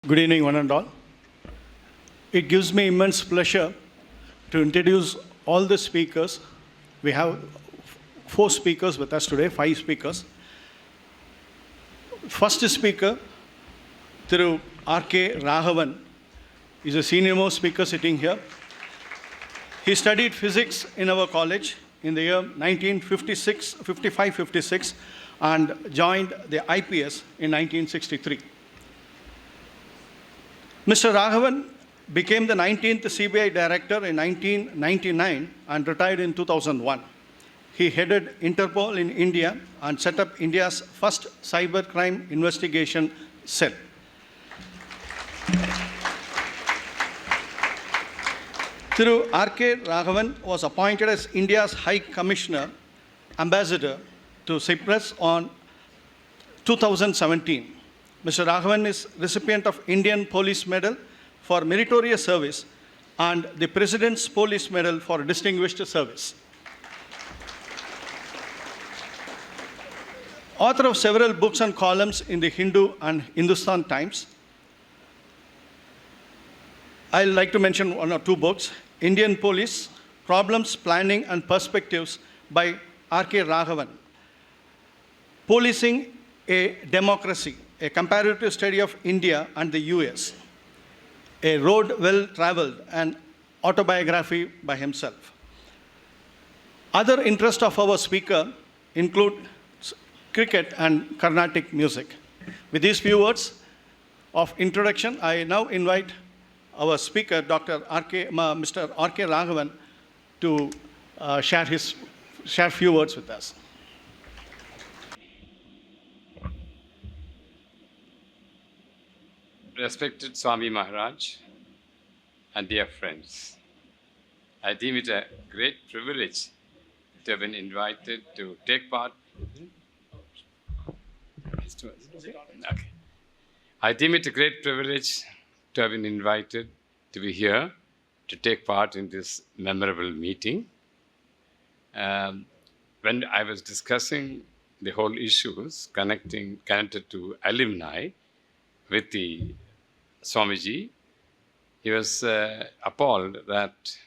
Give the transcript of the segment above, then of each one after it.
Good evening, one and all. It gives me immense pleasure to introduce all the speakers. We have 4 speakers with us today, 5 speakers. First speaker, through Raghavan, is a senior most speaker sitting here. He studied physics in our college in the year 1955-56 and joined the IPS in 1963. Mr. Raghavan became the 19th CBI director in 1999 and retired in 2001. He headed Interpol in India and set up India's first cybercrime investigation cell. Through R.K. Raghavan was appointed as India's High Commissioner, Ambassador to Cyprus on 2017. Mr. Raghavan is recipient of Indian Police Medal for Meritorious Service and the President's Police Medal for Distinguished Service. Author of several books and columns in the Hindu and Hindustan Times. I'd like to mention 1 or 2 books. Indian Police, Problems, Planning and Perspectives by R.K. Raghavan. Policing a Democracy, a comparative study of India and the US. A road well traveled, an autobiography by himself. Other interests of our speaker include cricket and Carnatic music. With these few words of introduction, I now invite our speaker, Mr. R.K. Raghavan, to share a few words with us. Respected Swami Maharaj and dear friends, I deem it a great privilege to have been invited to take part. Okay. I deem it a great privilege to have been invited to be here to take part in this memorable meeting. When I was discussing the whole issues connected to alumni with the Swamiji, he was appalled that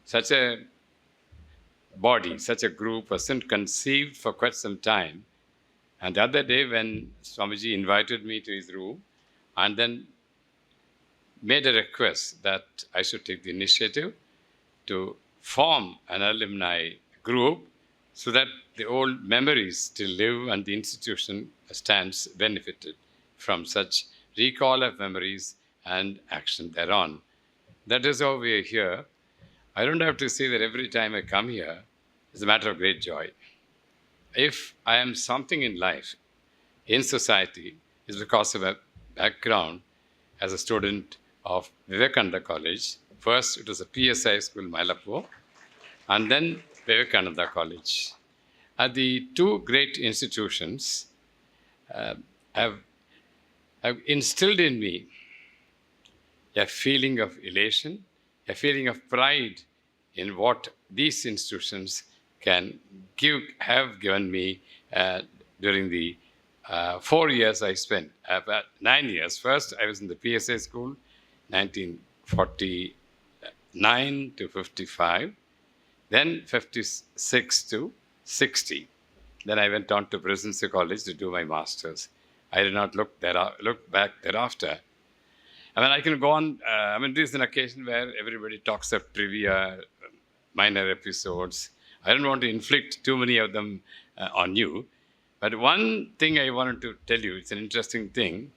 such a body, such a group wasn't conceived for quite some time. And the other day when Swamiji invited me to his room and then made a request that I should take the initiative to form an alumni group so that the old memories still live and the institution stands benefited from such recall of memories and action thereon. That is how we are here. I don't have to say that every time I come here, it's a matter of great joy. If I am something in life, in society, it's because of a background as a student of Vivekananda College. First, it was a PSI school, Mylapore, and then Vivekananda College. The 2 great institutions have instilled in me a feeling of elation, a feeling of pride in what these institutions have given me during the 4 years I spent, about 9 years. First, I was in the PSA school, 1949 to 55, then 56 to 60. Then I went on to Presidency College to do my master's. I did not look back thereafter. I mean, I can go on. This is an occasion where everybody talks of trivia, minor episodes. I don't want to inflict too many of them on you. But one thing I wanted to tell you, it's an interesting thing.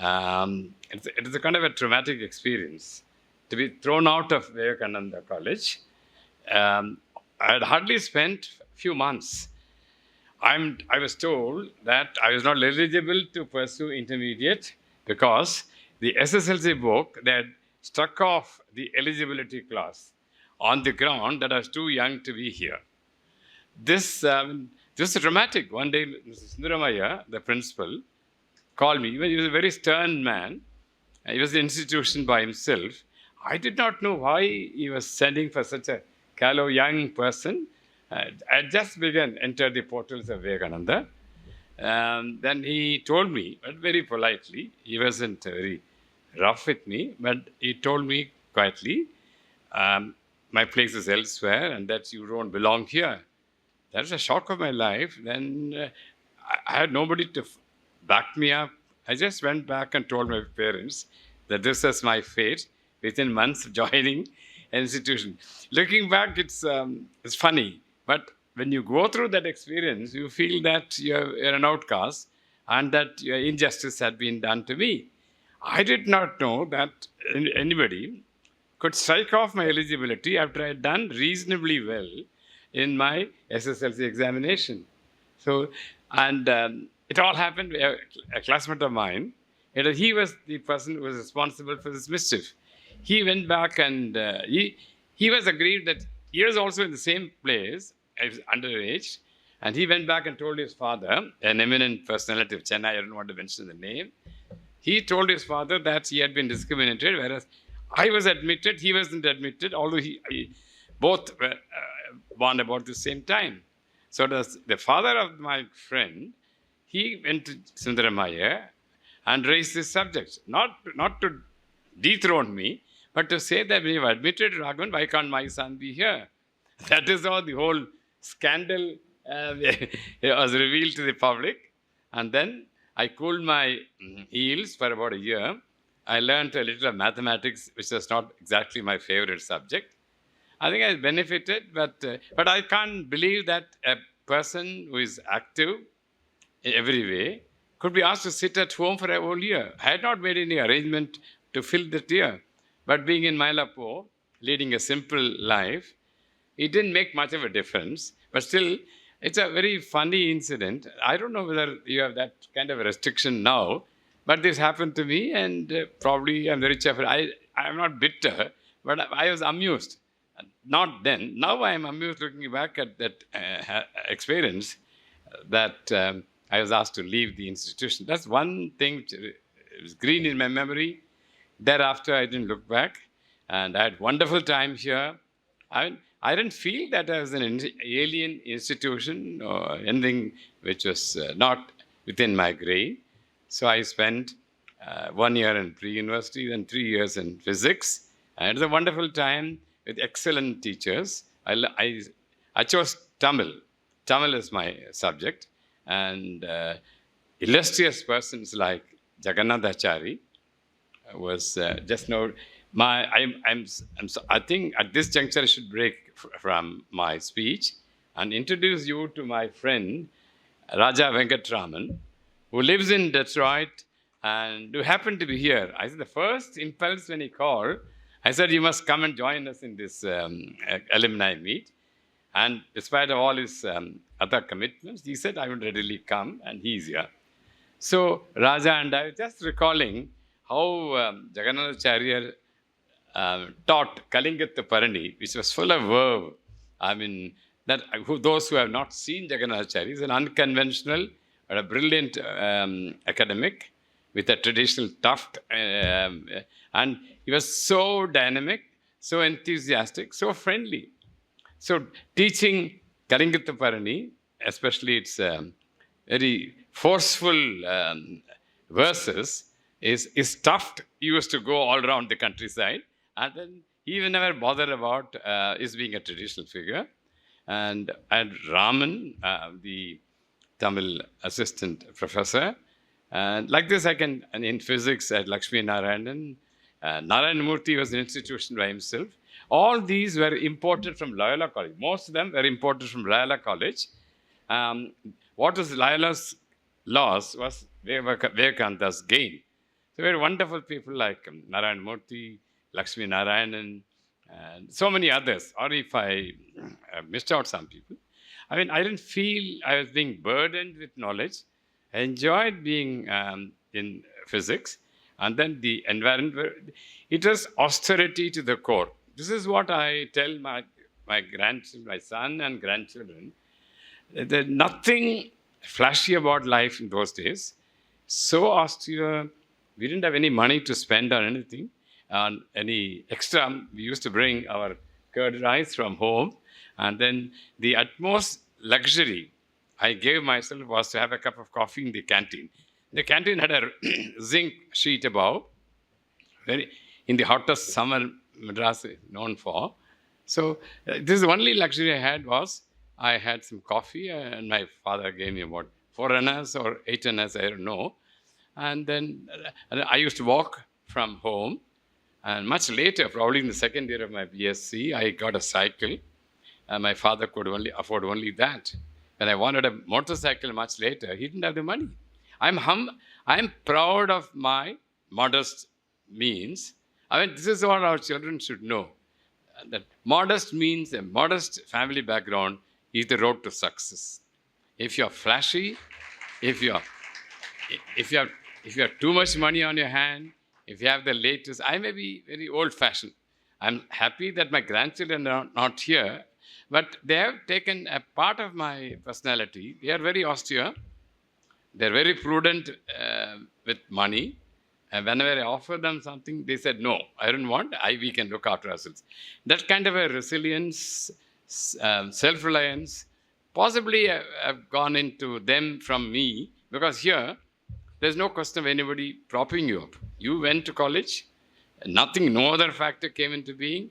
It is a kind of a traumatic experience to be thrown out of Vivekananda College. I had hardly spent a few months. I was told that I was not eligible to pursue intermediate because the SSLC book, they had struck off the eligibility class on the ground that I was too young to be here. This is dramatic. One day, Mr. Sundaramaya, the principal, called me. He was a very stern man. He was the institution by himself. I did not know why he was sending for such a callow young person. I just entered the portals of Vivekananda. Then he told me, but very politely, he wasn't very rough with me, but he told me quietly, my place is elsewhere and that you don't belong here. That was a shock of my life. Then I had nobody to back me up. I just went back and told my parents that this is my fate within months of joining an institution. Looking back, it's funny. But when you go through that experience, you feel that you're an outcast and that your injustice had been done to me. I did not know that anybody could strike off my eligibility after I had done reasonably well in my SSLC examination. So, and it all happened. A classmate of mine, he was the person who was responsible for this mischief. He went back and he was aggrieved that he was also in the same place, as underage, and he went back and told his father, an eminent personality of Chennai, I don't want to mention the name. He told his father that he had been discriminated, whereas I was admitted, he wasn't admitted, although both were born about the same time. So the father of my friend, he went to Sundaramaya and raised this subject, not to dethrone me, but to say that when you've admitted Raghavan, why can't my son be here? That is how the whole scandal was revealed to the public. And then I cooled my heels for about a year. I learned a little of mathematics, which was not exactly my favorite subject. I think I benefited, but I can't believe that a person who is active in every way could be asked to sit at home for a whole year. I had not made any arrangement to fill that year. But being in Mylapore, leading a simple life, it didn't make much of a difference. But still, it's a very funny incident. I don't know whether you have that kind of a restriction now, but this happened to me, and probably I'm very cheerful. I'm not bitter, but I was amused. Not then. Now I am amused looking back at that experience that I was asked to leave the institution. That's one thing which is green in my memory. Thereafter, I didn't look back, and I had wonderful time here. I didn't feel that I was an alien institution or anything which was not within my grade. So I spent 1 year in pre-university, then 3 years in physics, and it was a wonderful time with excellent teachers. I chose Tamil. Tamil is my subject, and illustrious persons like Jagannadachari was just now. I think at this juncture I should break from my speech and introduce you to my friend Raja Venkatraman, who lives in Detroit and who happened to be here. I said the first impulse when he called, I said, you must come and join us in this alumni meet. And despite of all his other commitments, he said, I would readily come, and he's here. So Raja and I were just recalling how Jagannadacharya taught Kalingatha Parani, which was full of verve. I mean, those who have not seen Jagannadacharya, he's an unconventional but a brilliant academic with a traditional tuft. And he was so dynamic, so enthusiastic, so friendly. So teaching Kalingatha Parani, especially its very forceful verses, is tough. He used to go all around the countryside, and then he never bothered about his being a traditional figure. And Raman, the Tamil assistant professor, and like this and in physics at Lakshmi Narayanan, Narayan Murthy was an institution by himself. All these were imported from Loyola College. Most of them were imported from Loyola College. What was Loyola's loss was Vivekananda's gain. So very wonderful people like Narayan Murthy, Lakshmi Narayanan, and so many others. Or if I missed out some people, I mean, I didn't feel I was being burdened with knowledge. I enjoyed being in physics. And then the environment, it was austerity to the core. This is what I tell my grandchildren, my son and grandchildren. There's nothing flashy about life in those days. So austere. We didn't have any money to spend on anything, on any extra. We used to bring our curd rice from home. And then the utmost luxury I gave myself was to have a cup of coffee in the canteen. The canteen had a zinc sheet above, very in the hottest summer Madras is known for. So this is the only luxury I had was I had some coffee and my father gave me about 4 annas or 8 annas, I don't know. And then I used to walk from home. And much later, probably in the second year of my BSc, I got a cycle. And my father could only afford only that. When I wanted a motorcycle much later, he didn't have the money. I'm proud of my modest means. I mean, this is what our children should know. That modest means a modest family background is the road to success. If you're flashy, if you have too much money on your hand, if you have the latest, I may be very old-fashioned. I'm happy that my grandchildren are not here, but they have taken a part of my personality. They are very austere. They're very prudent with money. And whenever I offer them something, they said, no, I don't want, we can look after ourselves. That kind of a resilience, self-reliance, possibly have gone into them from me, because here, there's no question of anybody propping you up. You went to college, nothing, no other factor came into being,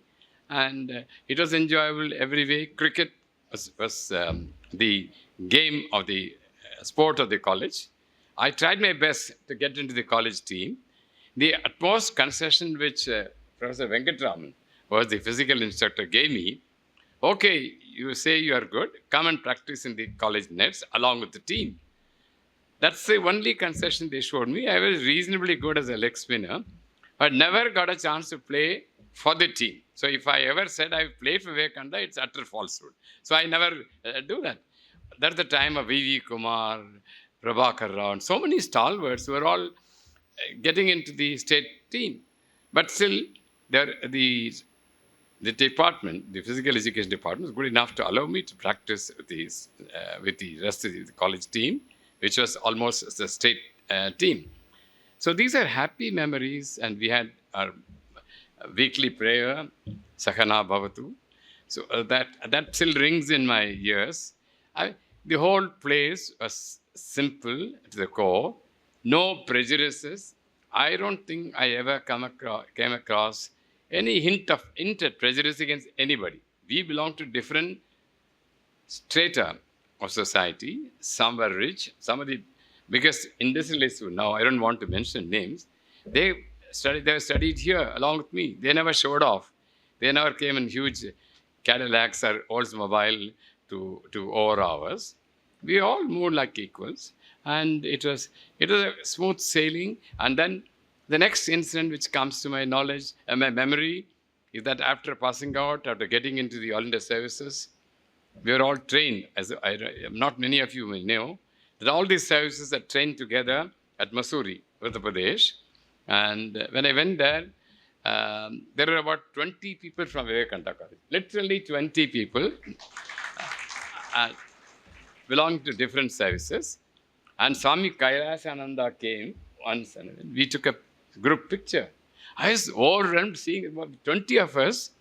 and it was enjoyable every way. Cricket was the game of the sport of the college. I tried my best to get into the college team. The utmost concession which Professor Venkatraman, who was the physical instructor, gave me, okay, you say you are good, come and practice in the college nets along with the team. That's the only concession they showed me. I was reasonably good as a leg spinner, but never got a chance to play for the team. So if I ever said I played for Vivekananda, it's utter falsehood. So I never do that. That's the time of V.V. Kumar, Prabhakar Rao, and so many stalwarts who were all getting into the state team. But still, the department, the physical education department, was good enough to allow me to practice with the rest of the college team, which was almost the state team. So these are happy memories, and we had our weekly prayer, Sahana Bhavatu. So that still rings in my ears. The whole place was simple to the core, no prejudices. I don't think I ever came across any hint of prejudice against anybody. We belong to different strata of society. Some were rich, some of the biggest industrialists who now, I don't want to mention names, they studied here along with me. They never showed off. They never came in huge Cadillacs or Oldsmobile to over ours. We all moved like equals, and it was a smooth sailing. And then the next incident which comes to my knowledge and my memory is that after passing out, after getting into the All India services, we were all trained, as not many of you may know, that all these services are trained together at Mussoorie, Uttar Pradesh. And when I went there, there were about 20 people from Vivekananda College, literally 20 people belonging to different services. And Swami Kailasananda came once, and we took a group picture. I was overwhelmed seeing about 20 of us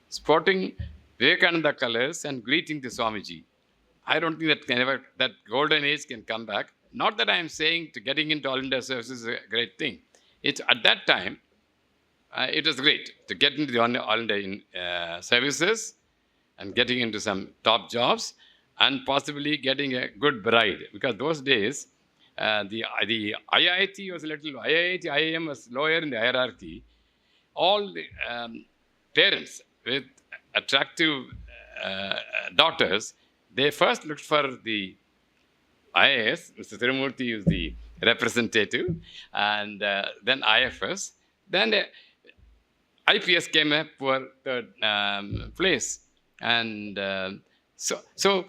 sporting Vivekananda colors and greeting the Swamiji. I don't think that golden age can come back. Not that I am saying to getting into All India services is a great thing. It's at that time, it was great to get into the All India services and getting into some top jobs and possibly getting a good bride. Because those days, the IIT was IIM was lower in the hierarchy. All the parents with attractive daughters, they first looked for the IAS, Mr. Tirumurthy is the representative, and then IFS. Then IPS came up for third place. And so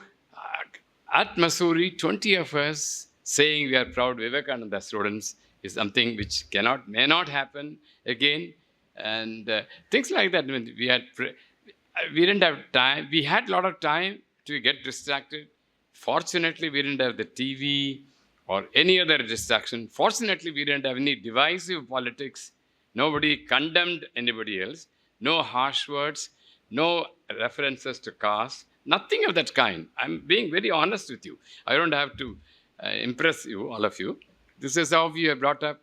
at Mussoorie, 20 of us saying we are proud Vivekananda students is something which may not happen again. And things like that. We didn't have time. We had a lot of time to get distracted. Fortunately, we didn't have the TV or any other distraction. Fortunately, we didn't have any divisive politics. Nobody condemned anybody else. No harsh words. No references to caste. Nothing of that kind. I'm being very honest with you. I don't have to impress you, all of you. This is how we are brought up.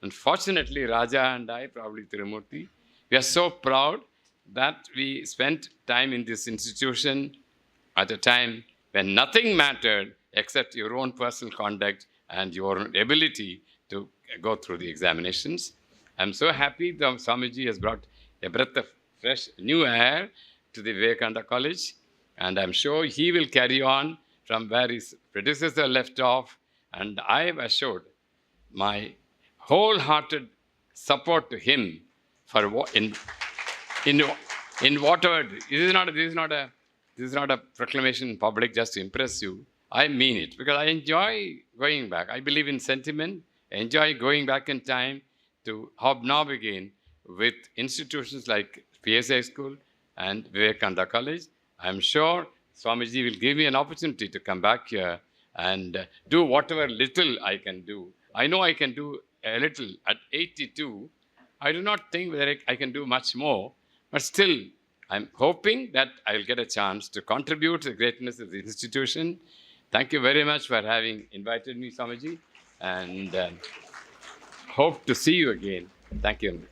Unfortunately, Raja and I, probably Tirumurti, we are so proud that we spent time in this institution at a time when nothing mattered except your own personal conduct and your ability to go through the examinations. I'm so happy that Swamiji has brought a breath of fresh new air to the Vivekananda College, and I'm sure he will carry on from where his predecessor left off, and I have assured my wholehearted support to him for in in whatever. This is not a proclamation in public just to impress you. I mean it because I enjoy going back. I believe in sentiment. I enjoy going back in time to hobnob again with institutions like PSI School and Vivekananda College. I'm sure Swamiji will give me an opportunity to come back here and do whatever little I can do. I know I can do a little at 82. I do not think that I can do much more, but still, I'm hoping that I'll get a chance to contribute to the greatness of the institution. Thank you very much for having invited me, Swamiji, and hope to see you again. Thank you.